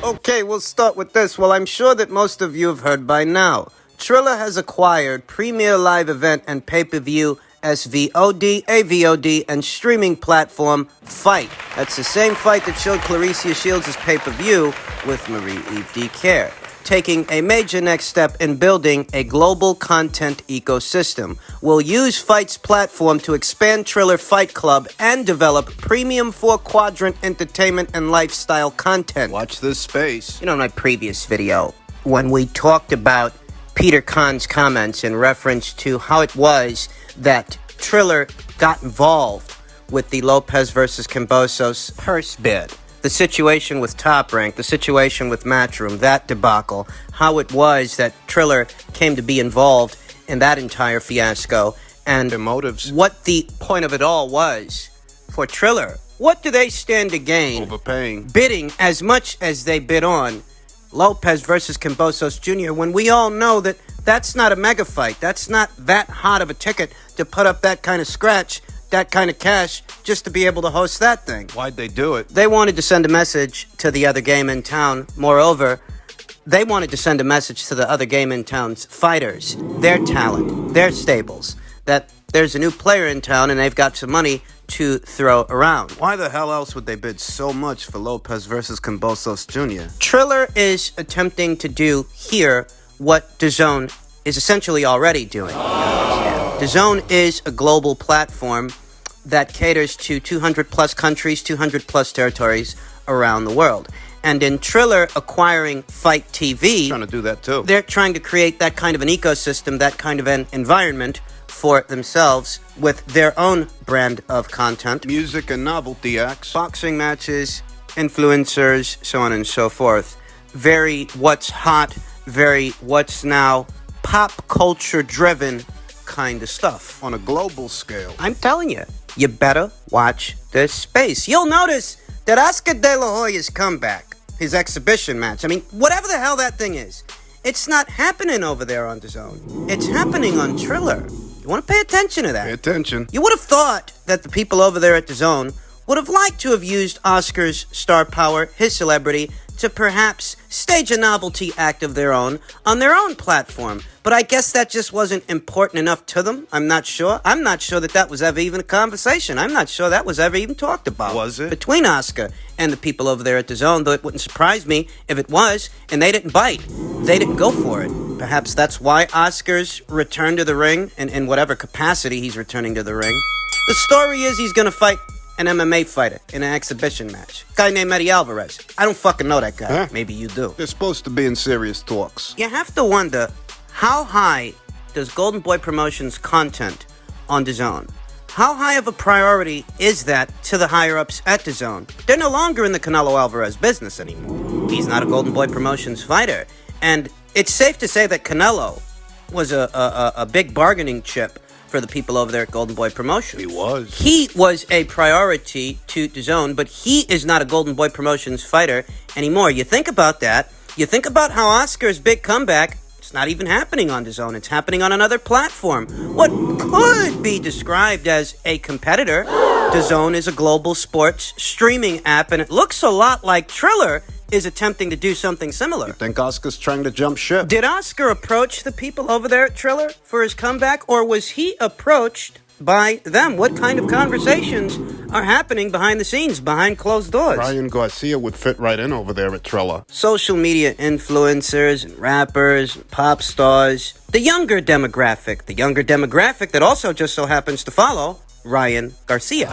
Okay, we'll start with this. Well, I'm sure that most of you have heard by now. Triller has acquired premier live event and pay-per-view SVOD, AVOD, and streaming platform FITE. That's the same FITE that showed Clarissa Shields' pay-per-view with Marie-Eve Dicaire, taking a major next step in building a global content ecosystem. We'll use FITE's platform to expand Triller Fight Club and develop premium 4-quadrant entertainment and lifestyle content. Watch this space. You know, in my previous video, when we talked about Peter Khan's comments in reference to how it was that Triller got involved with the Lopez versus Cambosos purse bid. The situation with Top Rank, the situation with Matchroom, that debacle, how it was that Triller came to be involved in that entire fiasco, and their motives. What the point of it all was for Triller. What do they stand to gain? Overpaying. Bidding as much as they bid on Lopez versus Cambosos Jr. when we all know that that's not a mega fight. That's not that hot of a ticket to put up that kind of scratch, that kind of cash, just to be able to host that thing. Why'd they do it? They wanted to send a message to the other game in town. Moreover, they wanted to send a message to the other game in town's fighters, their talent, their stables, that there's a new player in town and they've got some money to throw around. Why the hell else would they bid so much for Lopez versus Cambosos Jr.? Triller is attempting to do here what DAZN is essentially already doing. DAZN is a global platform that caters to 200 plus countries, 200 plus territories around the world. And in Triller acquiring FITE TV, trying to do that too. They're trying to create that kind of an ecosystem, that kind of an environment for themselves with their own brand of content. Music and novelty acts. Boxing matches, influencers, so on and so forth. Very what's hot, very what's now, pop culture driven kind of stuff. On a global scale. I'm telling you, you better watch this space. You'll notice that Oscar De La Hoya's comeback, his exhibition match, I mean, whatever the hell that thing is, it's not happening over there on DAZN. It's happening on Triller. You want to pay attention to that. Pay attention. You would have thought that the people over there at DAZN would have liked to have used Oscar's star power, his celebrity, to perhaps stage a novelty act of their own on their own platform. But I guess that just wasn't important enough to them. I'm not sure. I'm not sure that that was ever even a conversation. I'm not sure that was ever even talked about. Was it? Between Oscar and the people over there at DAZN, though it wouldn't surprise me if it was, and they didn't bite. They didn't go for it. Perhaps that's why Oscar's return to the ring, and in whatever capacity he's returning to the ring. The story is he's gonna fight an MMA fighter in an exhibition match. A guy named Eddie Alvarez. I don't fucking know that guy. Huh? Maybe you do. They're supposed to be in serious talks. You have to wonder, how high does Golden Boy Promotions content on DAZN? How high of a priority is that to the higher-ups at DAZN? They're no longer in the Canelo Alvarez business anymore. He's not a Golden Boy Promotions fighter. And it's safe to say that Canelo was a big bargaining chip for the people over there at Golden Boy Promotions. He was a priority to DAZN, but he is not a Golden Boy Promotions fighter anymore. You think about that. You think about how Oscar's big comeback, it's not even happening on DAZN. It's happening on another platform. What could be described as a competitor. DAZN is a global sports streaming app, and it looks a lot like Triller is attempting to do something similar. You think Oscar's trying to jump ship? Did Oscar approach the people over there at Triller for his comeback, or was he approached by them? What kind of conversations are happening behind the scenes, behind closed doors? Ryan Garcia would fit right in over there at Triller. Social media influencers and rappers and pop stars. The younger demographic that also just so happens to follow Ryan Garcia.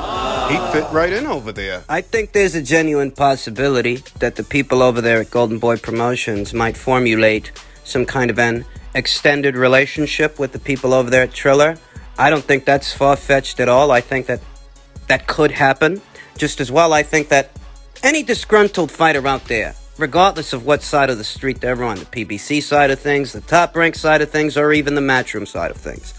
He'd fit right in over there. I think there's a genuine possibility that the people over there at Golden Boy Promotions might formulate some kind of an extended relationship with the people over there at Triller. I don't think that's far-fetched at all. I think that could happen. Just as well, I think that any disgruntled fighter out there, regardless of what side of the street they're on, the PBC side of things, the Top Rank side of things, or even the Matchroom side of things,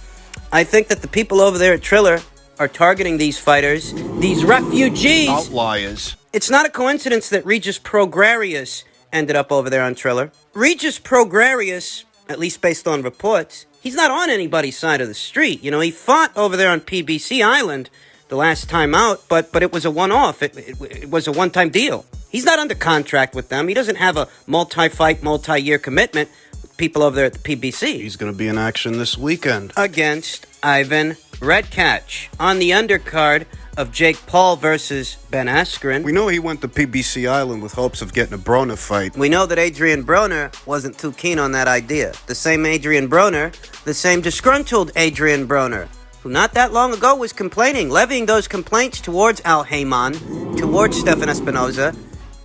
I think that the people over there at Triller are targeting these fighters, these refugees. Outliers. It's not a coincidence that Regis Prograrius ended up over there on Triller. Regis Prograrius, at least based on reports, he's not on anybody's side of the street. You know, he fought over there on PBC Island the last time out, but it was a one-off. It was a one-time deal. He's not under contract with them. He doesn't have a multi-fight, multi-year commitment with people over there at the PBC. He's going to be in action this weekend. Against Ivan Redkach on the undercard of Jake Paul versus Ben Askren. We know he went to PBC Island with hopes of getting a Broner fight. We know that Adrian Broner wasn't too keen on that idea. The same Adrian Broner, the same disgruntled Adrian Broner, who not that long ago was complaining, levying those complaints towards Al Heyman, towards Stefan Espinoza,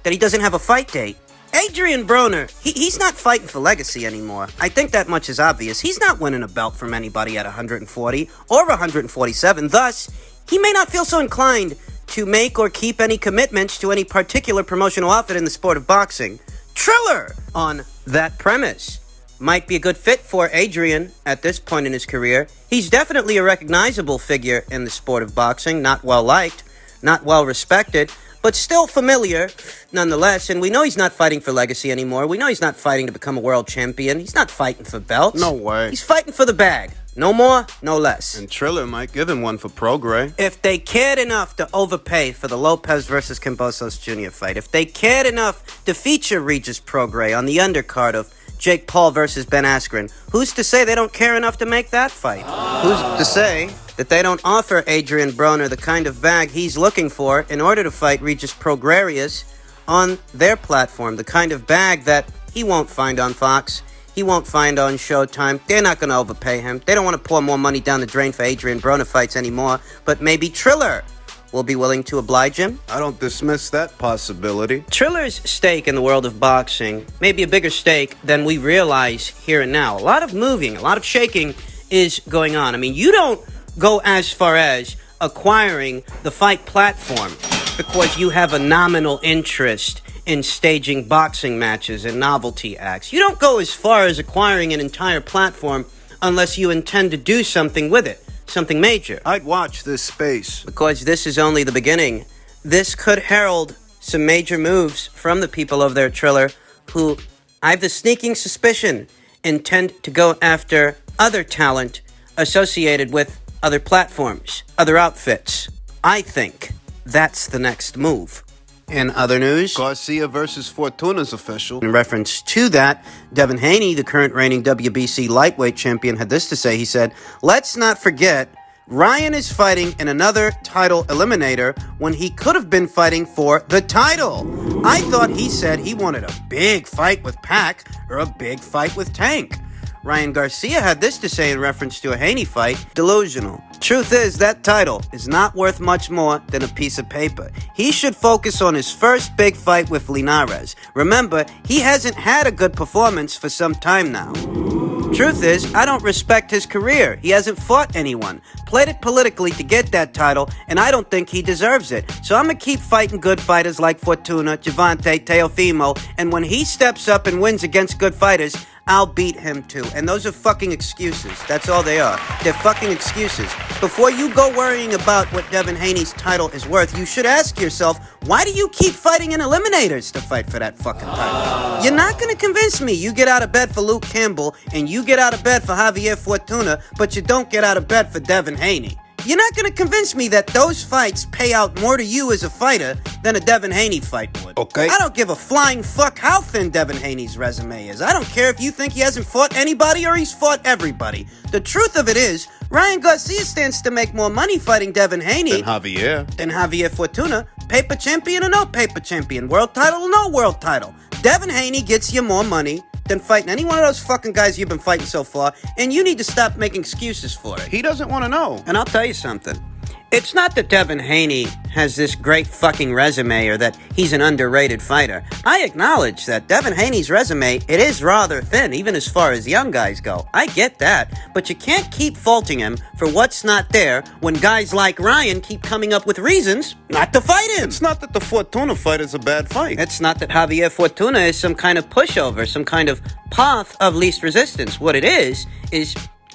that he doesn't have a fight date. Adrian Broner, he's not fighting for legacy anymore. I think that much is obvious. He's not winning a belt from anybody at 140 or 147. Thus, he may not feel so inclined to make or keep any commitments to any particular promotional outfit in the sport of boxing. Triller, on that premise, might be a good fit for Adrian at this point in his career. He's definitely a recognizable figure in the sport of boxing, not well liked, not well respected, but still familiar nonetheless. And we know he's not fighting for legacy anymore. We know he's not fighting to become a world champion. He's not fighting for belts. No way. He's fighting for the bag. No more, no less. And Triller might give him one for Prograis. If they cared enough to overpay for the Lopez versus Kambosos Jr. fight, if they cared enough to feature Regis Prograis on the undercard of Jake Paul versus Ben Askren, who's to say they don't care enough to make that fight? Who's to say that they don't offer Adrian Broner the kind of bag he's looking for in order to fight Regis Prograrius on their platform, the kind of bag that he won't find on Fox, he won't find on Showtime. They're not going to overpay him. They don't want to pour more money down the drain for Adrian Broner fights anymore, but maybe Triller will be willing to oblige him. I don't dismiss that possibility. Triller's stake in the world of boxing may be a bigger stake than we realize here and now. A lot of moving, a lot of shaking is going on. I mean, you don't go as far as acquiring the fight platform because you have a nominal interest in staging boxing matches and novelty acts. You don't go as far as acquiring an entire platform unless you intend to do something with it, something major. I'd watch this space. Because this is only the beginning. This could herald some major moves from the people of their Triller who, I have the sneaking suspicion, intend to go after other talent associated with other platforms, other outfits. I think that's the next move. In other news, Garcia versus Fortuna's official. in reference to that, Devin Haney, the current reigning WBC lightweight champion, had this to say. He said, "Let's not forget, Ryan is fighting in another title eliminator when he could have been fighting for the title. I thought he said he wanted a big fight with Pac or a big fight with Tank." Ryan Garcia had this to say in reference to a Haney fight. "Delusional. Truth is, that title is not worth much more than a piece of paper. He should focus on his first big fight with Linares. Remember, he hasn't had a good performance for some time now. Truth is, I don't respect his career. He hasn't fought anyone, played it politically to get that title, and I don't think he deserves it. So I'm going to keep fighting good fighters like Fortuna, Javante, Teofimo, and when he steps up and wins against good fighters, I'll beat him too." And those are fucking excuses. That's all they are. They're fucking excuses. Before you go worrying about what Devin Haney's title is worth, you should ask yourself, why do you keep fighting in eliminators to fight for that fucking title? You're not going to convince me you get out of bed for Luke Campbell and you get out of bed for Javier Fortuna, but you don't get out of bed for Devin Haney. You're not gonna convince me that those fights pay out more to you as a fighter than a Devin Haney fight would. Okay. I don't give a flying fuck how thin Devin Haney's resume is. I don't care if you think he hasn't fought anybody or he's fought everybody. The truth of it is, Ryan Garcia stands to make more money fighting Devin Haney Than Javier. Fortuna, paper champion or no paper champion, world title or no world title. Devin Haney gets you more money than fighting any one of those fucking guys you've been fighting so far, and you need to stop making excuses for it. He doesn't want to know. And I'll tell you something. It's not that Devin Haney has this great fucking resume or that he's an underrated fighter. I acknowledge that Devin Haney's resume, it is rather thin, even as far as young guys go. I get that. But you can't keep faulting him for what's not there when guys like Ryan keep coming up with reasons not to fight him. It's not that the Fortuna fight is a bad fight. It's not that Javier Fortuna is some kind of pushover, some kind of path of least resistance. What it is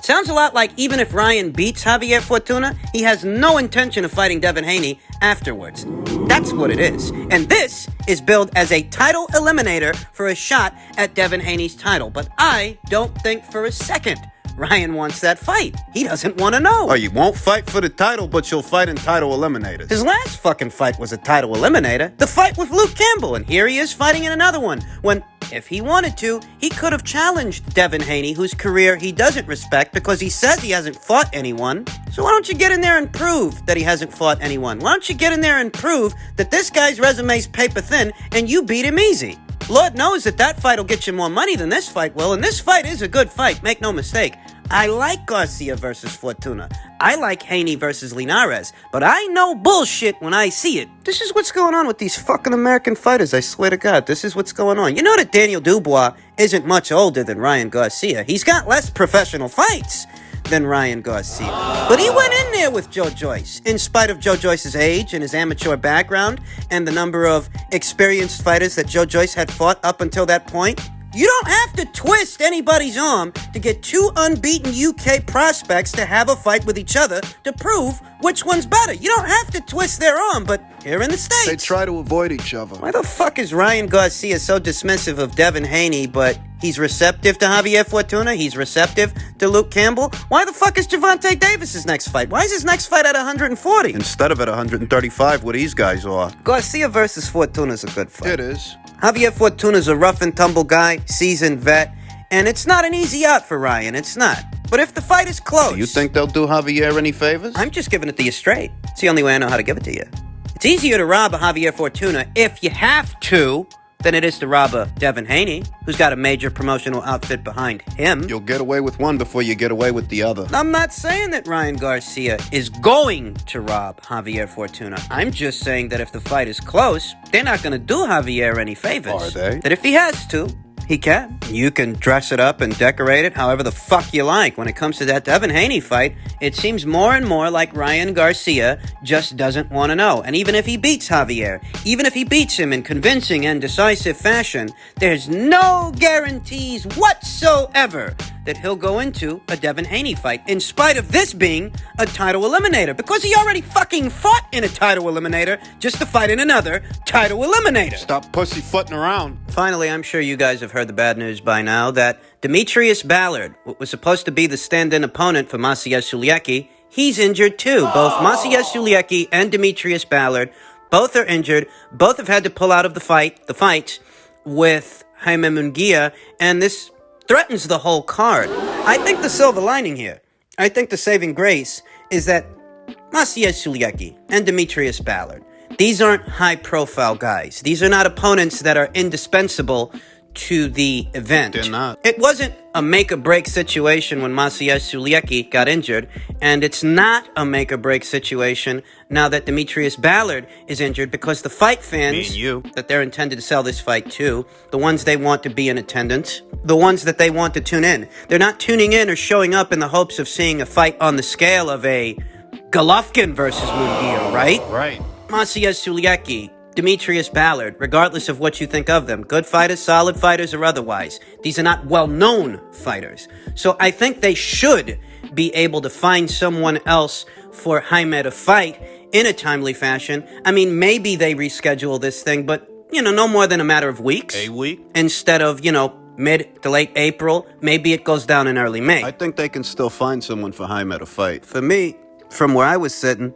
sounds a lot like even if Ryan beats Javier Fortuna, he has no intention of fighting Devin Haney afterwards. That's what it is. And this is billed as a title eliminator for a shot at Devin Haney's title. But I don't think for a second Ryan wants that fight. He doesn't want to know. Oh, you won't fight for the title, but you'll fight in title eliminators. His last fucking fight was a title eliminator. The fight with Luke Campbell. And here he is fighting in another one. When, if he wanted to, he could have challenged Devin Haney, whose career he doesn't respect because he says he hasn't fought anyone. So why don't you get in there and prove that he hasn't fought anyone? Why don't you get in there and prove that this guy's resume's paper thin and you beat him easy? Lord knows that fight will get you more money than this fight will, and this fight is a good fight, make no mistake. I like Garcia versus Fortuna. I like Haney versus Linares, but I know bullshit when I see it. This is what's going on with these fucking American fighters, I swear to God. This is what's going on. You know that Daniel Dubois isn't much older than Ryan Garcia. He's got less professional fights than Ryan Garcia. But he went in there with Joe Joyce, in spite of Joe Joyce's age and his amateur background and the number of experienced fighters that Joe Joyce had fought up until that point. You don't have to twist anybody's arm to get two unbeaten UK prospects to have a fight with each other to prove which one's better. You don't have to twist their arm, but here in the States, They try to avoid each other. why the fuck is Ryan Garcia so dismissive of Devin Haney, but he's receptive to Javier Fortuna? He's receptive to Luke Campbell? Why the fuck is Gervonta Davis's next fight? Why is his next fight at 140? Instead of at 135, where these guys are. Garcia versus Fortuna's a good fight. It is. Javier Fortuna's a rough and tumble guy, seasoned vet, and it's not an easy out for Ryan. It's not. But if the fight is close... Do you think they'll do Javier any favors? I'm just giving it to you straight. It's the only way I know how to give it to you. It's easier to rob a Javier Fortuna if you have to than it is to rob a Devin Haney, who's got a major promotional outfit behind him. You'll get away with one before you get away with the other. I'm not saying that Ryan Garcia is going to rob Javier Fortuna. I'm just saying that if the fight is close, they're not going to do Javier any favors. Are they? That if he has to, he can. You can dress it up and decorate it however the fuck you like. When it comes to that Devin Haney fight, it seems more and more like Ryan Garcia just doesn't want to know. And even if he beats Javier, even if he beats him in convincing and decisive fashion, there's no guarantees whatsoever that he'll go into a Devin Haney fight, in spite of this being a title eliminator, because he already fucking fought in a title eliminator just to fight in another title eliminator. Stop pussyfooting around. Finally, I'm sure you guys have heard the bad news by now that Demetrius Ballard, what was supposed to be the stand-in opponent for Maciej Sulecki, he's injured too. Both Maciej Sulecki and Demetrius Ballard, both are injured. Both have had to pull out of the fights with Haney Munguia, and this threatens the whole card. I think the silver lining here, I think the saving grace is that Maciej Sulecki and Demetrius Ballard, these aren't high-profile guys. These are not opponents that are indispensable to the event. They're not. It wasn't a make-or-break situation when Maciej Sulecki got injured, and it's not a make-or-break situation now that Demetrius Ballard is injured, because the fight fans Me and you. that they're intended to sell this fight to, the ones they want to be in attendance, the ones that they want to tune in, they're not tuning in or showing up in the hopes of seeing a fight on the scale of a Golovkin versus Munguia, right? Right. Maciej Sulecki, Demetrius Ballard, regardless of what you think of them, good fighters, solid fighters, or otherwise, these are not well-known fighters. So I think they should be able to find someone else for Haney to fight in a timely fashion. I mean, maybe they reschedule this thing, but, no more than a matter of weeks. A week? Instead of, mid to late April, maybe it goes down in early May. I think they can still find someone for Haney to fight. For me, from where I was sitting,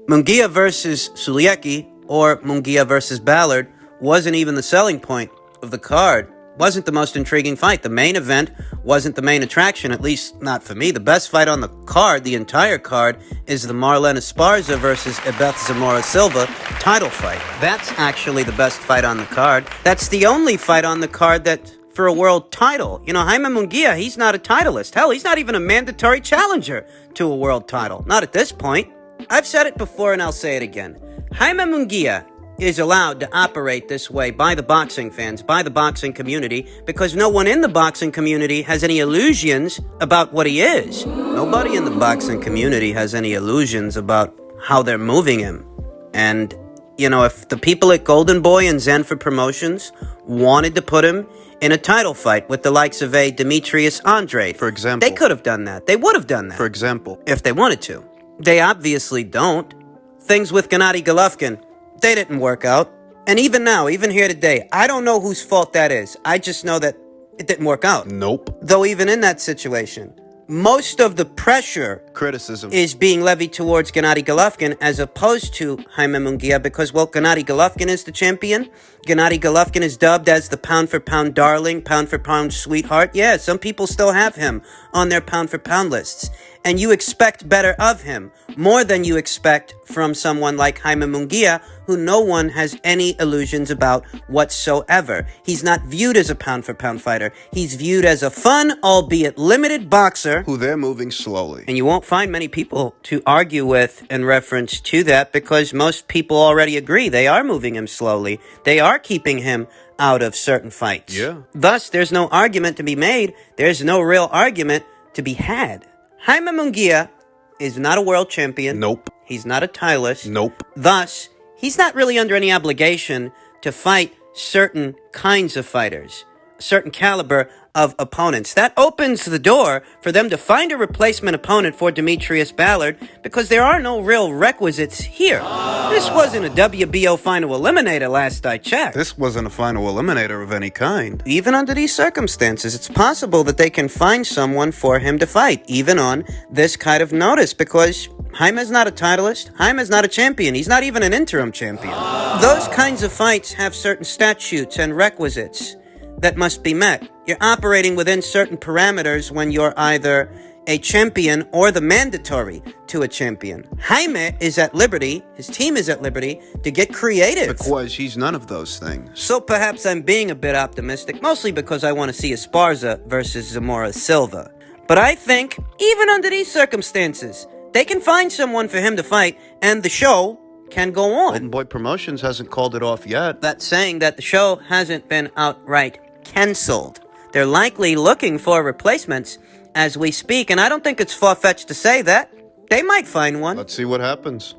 Munguia versus Suliecki or Munguia versus Ballard wasn't even the selling point of the card. Wasn't the most intriguing fight. The main event wasn't the main attraction, at least not for me. The best fight on the card, the entire card, is the Marlon Esparza versus Ebeth Zamora Silva title fight. That's actually the best fight on the card. That's the only fight on the card that for a world title. You know, Jaime Munguia, he's not a titleist. Hell, he's not even a mandatory challenger to a world title. Not at this point. I've said it before and I'll say it again. Jaime Munguia is allowed to operate this way by the boxing fans, by the boxing community, because no one in the boxing community has any illusions about what he is. Nobody in the boxing community has any illusions about how they're moving him. And, you know, if the people at Golden Boy and Zenford Promotions wanted to put him in a title fight with the likes of a Demetrius Andrade, For example. they could have done that. They would have done that. For example. If they wanted to. They obviously don't. Things with Gennady Golovkin, they didn't work out. And even now, even here today, I don't know whose fault that is. I just know that it didn't work out. Nope. Though even in that situation, most of the pressure Criticism is being levied towards Gennady Golovkin as opposed to Jaime Munguia because, well, Gennady Golovkin is the champion. Gennady Golovkin is dubbed as the pound-for-pound darling, pound-for-pound sweetheart. Yeah, some people still have him on their pound-for-pound lists. And you expect better of him, more than you expect from someone like Jaime Munguia, who no one has any illusions about whatsoever. He's not viewed as a pound-for-pound fighter. He's viewed as a fun, albeit limited boxer, who they're moving slowly. and you won't find many people to argue with in reference to that because most people already agree they are moving him slowly. They are keeping him out of certain fights. Yeah. Thus, there's no argument to be made. There's no real argument to be had. Jaime Munguia is not a world champion. Nope. He's not a titleist. Nope. Thus, he's not really under any obligation to fight certain kinds of fighters, certain caliber of opponents. That opens the door for them to find a replacement opponent for Demetrius Ballard because there are no real requisites here. This wasn't a WBO final eliminator last I checked. This wasn't a final eliminator of any kind. Even under these circumstances, it's possible that they can find someone for him to fight, even on this kind of notice, because Jaime's not a titleist. Jaime's not a champion. He's not even an interim champion. Those kinds of fights have certain statutes and requisites that must be met. You're operating within certain parameters when you're either a champion or the mandatory to a champion. Jaime is at liberty, his team is at liberty, to get creative. Because he's none of those things. So perhaps I'm being a bit optimistic, mostly because I want to see Esparza versus Zamora Silva. But I think, even under these circumstances, they can find someone for him to fight, and the show can go on. Golden Boy Promotions hasn't called it off yet. That's saying that the show hasn't been outright canceled. They're likely looking for replacements as we speak, and I don't think it's far-fetched to say that. They might find one. Let's see what happens.